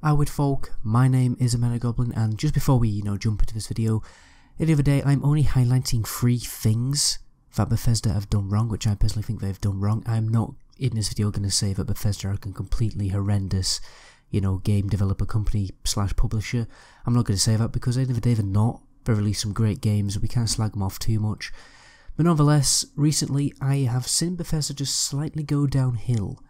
Howard folk, my name is Goblin, and just before we jump into this video, the other day I'm only highlighting 3 things that Bethesda have done wrong, which I personally think they've done wrong. I'm not in this video going to say that Bethesda are a completely horrendous, game developer company / publisher. I'm not going to say that because at the end of the day they're not. They release some great games, we can't slag them off too much. But nonetheless, recently I have seen Bethesda just slightly go downhill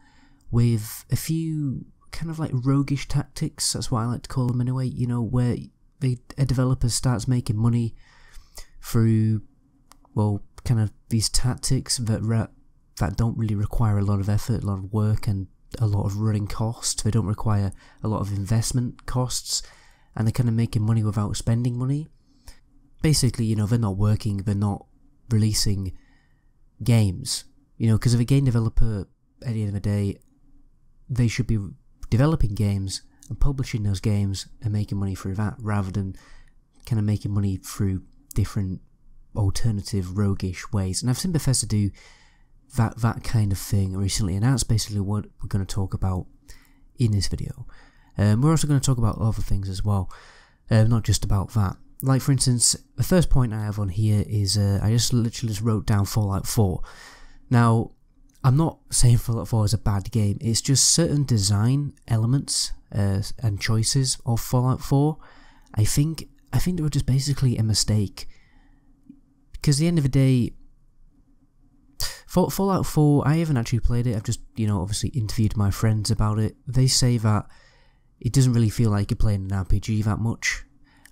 with a few kind of like roguish tactics. That's what I like to call them anyway, where a developer starts making money through, well, kind of these tactics that don't really require a lot of effort, a lot of work, and a lot of running costs. They don't require a lot of investment costs, and they're kind of making money without spending money. Basically, they're not working, they're not releasing games, because if a game developer, at the end of the day, they should be developing games and publishing those games and making money through that, rather than kind of making money through different alternative roguish ways. And I've seen Bethesda do that kind of thing recently, and that's basically what we're going to talk about in this video. We're also going to talk about other things as well, not just about that. Like, for instance, the first point I have on here is I just literally wrote down Fallout 4. Now, I'm not saying Fallout 4 is a bad game, it's just certain design elements and choices of Fallout 4. I think they were just basically a mistake. Because at the end of the day, Fallout 4, I haven't actually played it, I've just, obviously interviewed my friends about it. They say that it doesn't really feel like you're playing an RPG that much.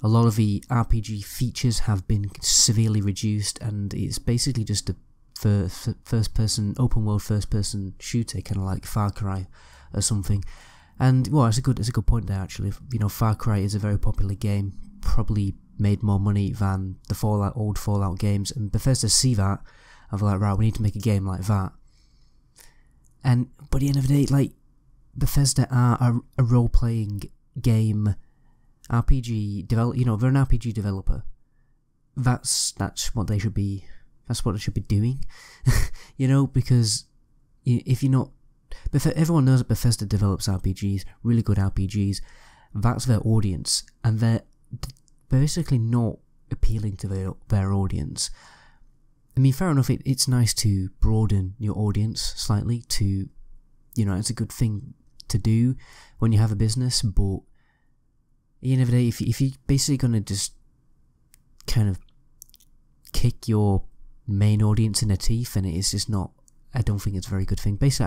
A lot of the RPG features have been severely reduced, and it's basically just a first-person, open-world first-person shooter, kind of like Far Cry or something. And well, it's a good point there actually. Far Cry is a very popular game, probably made more money than the old Fallout games, and Bethesda see that and they're like, right, we need to make a game like that. But at the end of the day, like, Bethesda are a role-playing game RPG they're an RPG developer. That's what they should be. That's what they should be doing. Because if you're not, everyone knows that Bethesda develops RPGs, really good RPGs. That's their audience, and they're basically not appealing to their audience. I mean, fair enough. It's nice to broaden your audience slightly. It's a good thing to do when you have a business, but at the end of the day, if you're basically going to just kind of kick your main audience in the teeth, and it's just not, I don't think it's a very good thing. Basically,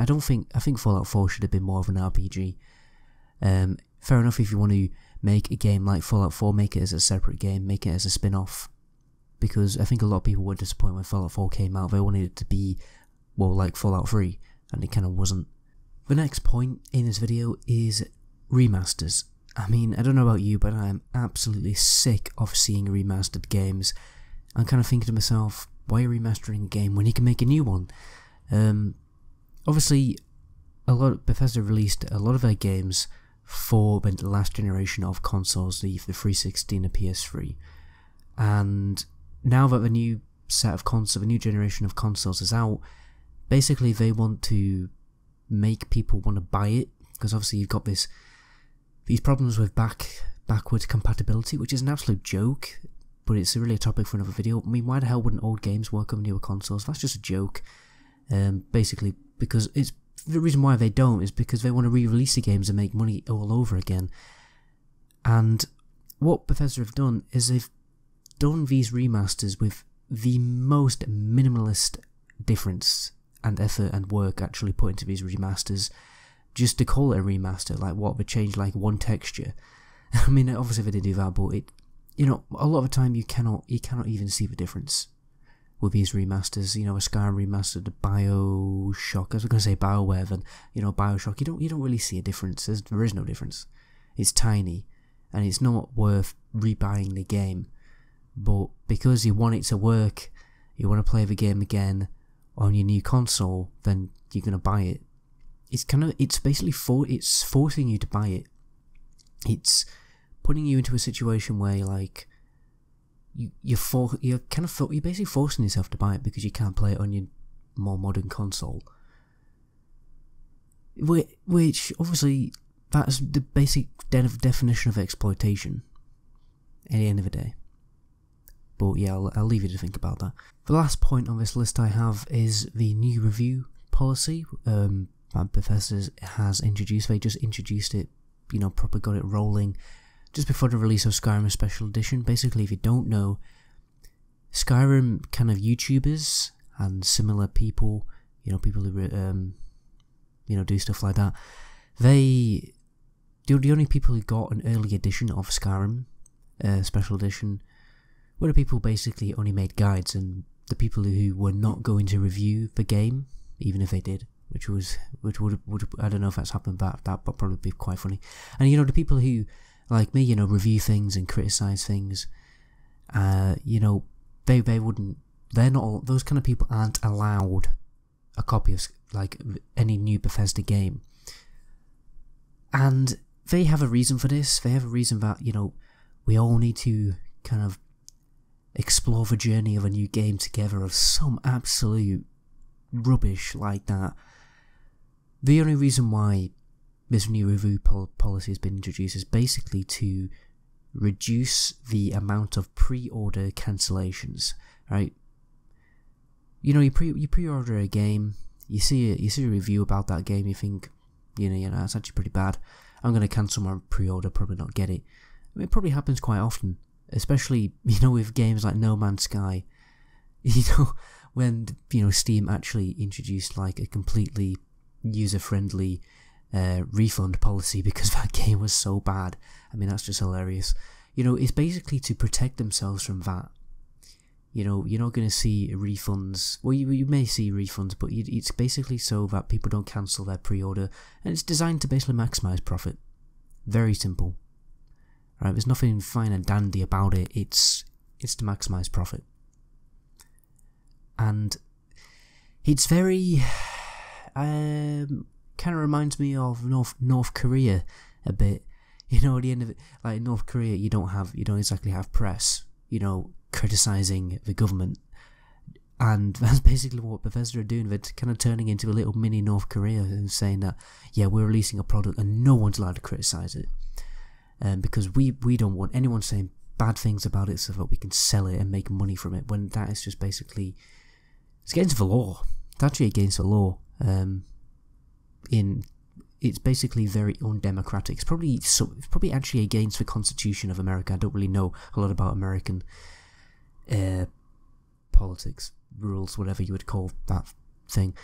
I think Fallout 4 should have been more of an RPG. Fair enough, if you want to make a game like Fallout 4, make it as a separate game, make it as a spin-off, because I think a lot of people were disappointed when Fallout 4 came out. They wanted it to be, well, like Fallout 3, and it kind of wasn't. The next point in this video is remasters. I mean, I don't know about you, but I am absolutely sick of seeing remastered games. I'm kind of thinking to myself, why are you remastering a game when you can make a new one? Obviously, Bethesda released a lot of their games for the last generation of consoles, the 360 and the PS3. And now that the new the new generation of consoles is out, basically they want to make people want to buy it, because obviously you've got these problems with backwards compatibility, which is an absolute joke, but it's really a topic for another video. I mean, why the hell wouldn't old games work on newer consoles? That's just a joke. Basically, because the reason why they don't is because they want to re-release the games and make money all over again. And what Bethesda have done is they've done these remasters with the most minimalist difference and effort and work actually put into these remasters, just to call it a remaster. Like, what, they changed like one texture. I mean, obviously they did do that, but a lot of the time you cannot even see the difference with these remasters. A Skyrim remaster, the Bioshock, I was going to say BioWare, then Bioshock, you don't really see a difference. There is no difference. It's tiny, and it's not worth rebuying the game. But because you want it to work, you want to play the game again on your new console, then you're going to buy it. It's basically forcing you to buy it. It's putting you into a situation where you're basically forcing yourself to buy it because you can't play it on your more modern console. Which obviously that's the basic definition of exploitation at the end of the day. But yeah, I'll leave you to think about that. The last point on this list I have is the new review policy that Bethesda has introduced. They just introduced it, proper got it rolling just before the release of Skyrim Special Edition. Basically, if you don't know, Skyrim kind of YouTubers and similar people, people who do stuff like that, the only people who got an early edition of Skyrim Special Edition were the people who basically only made guides, and the people who were not going to review the game, even if they did, which would I don't know if that's happened, but that would probably be quite funny. And the people who, like me, review things and criticize things, they wouldn't. They're not. Those kind of people aren't allowed a copy of like any new Bethesda game, and they have a reason for this. They have a reason that we all need to kind of explore the journey of a new game together, of some absolute rubbish like that. The only reason why this new review policy has been introduced is basically to reduce the amount of pre-order cancellations, right? You pre-order a game, you see a review about that game, you think, it's actually pretty bad, I'm going to cancel my pre-order, probably not get it. I mean, it probably happens quite often, especially, with games like No Man's Sky, when, Steam actually introduced like a completely user-friendly refund policy because that game was so bad. I mean, that's just hilarious. It's basically to protect themselves from that. You're not going to see refunds. Well, you may see refunds, but it's basically so that people don't cancel their pre-order, and it's designed to basically maximize profit. Very simple. Right? There's nothing fine and dandy about it. It's to maximize profit, and it's very kind of reminds me of North Korea a bit. At the end of it, like North Korea, you don't exactly have press, criticizing the government, and that's basically what Bethesda are doing. They're kind of turning into a little mini North Korea and saying that, yeah, we're releasing a product and no one's allowed to criticize it, because we don't want anyone saying bad things about it so that we can sell it and make money from it, when that is just basically, it's against the law. It's actually against the law. It's basically very undemocratic. It's probably actually against the Constitution of America. I don't really know a lot about American politics, rules, whatever you would call that thing.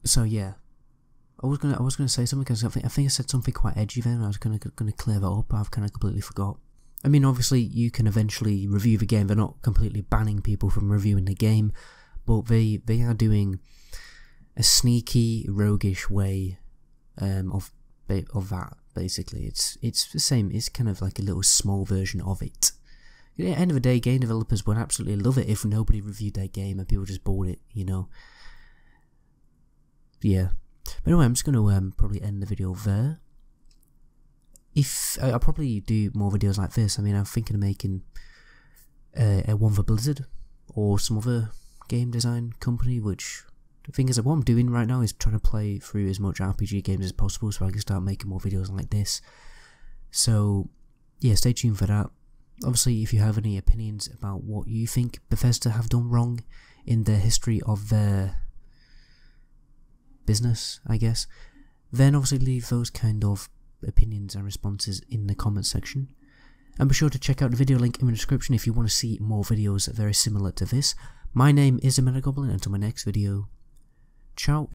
So yeah, I was gonna say something, because I think I said something quite edgy then. I was gonna clear that up. I've kind of completely forgot. I mean, obviously you can eventually review the game. They're not completely banning people from reviewing the game, but they are doing a sneaky, roguish way of that. Basically, it's the same. It's kind of like a little small version of it. At the end of the day, game developers would absolutely love it if nobody reviewed their game and people just bought it. Yeah. But anyway, I'm just going to probably end the video there. I'll probably do more videos like this. I mean, I'm thinking of making a one for Blizzard or some other game design company, which the thing is that what I'm doing right now is trying to play through as much RPG games as possible so I can start making more videos like this. So yeah, stay tuned for that. Obviously, if you have any opinions about what you think Bethesda have done wrong in the history of their business, I guess, then obviously leave those kind of opinions and responses in the comments section. And be sure to check out the video link in the description if you want to see more videos very similar to this. My name is debatably. Until my next video, ciao.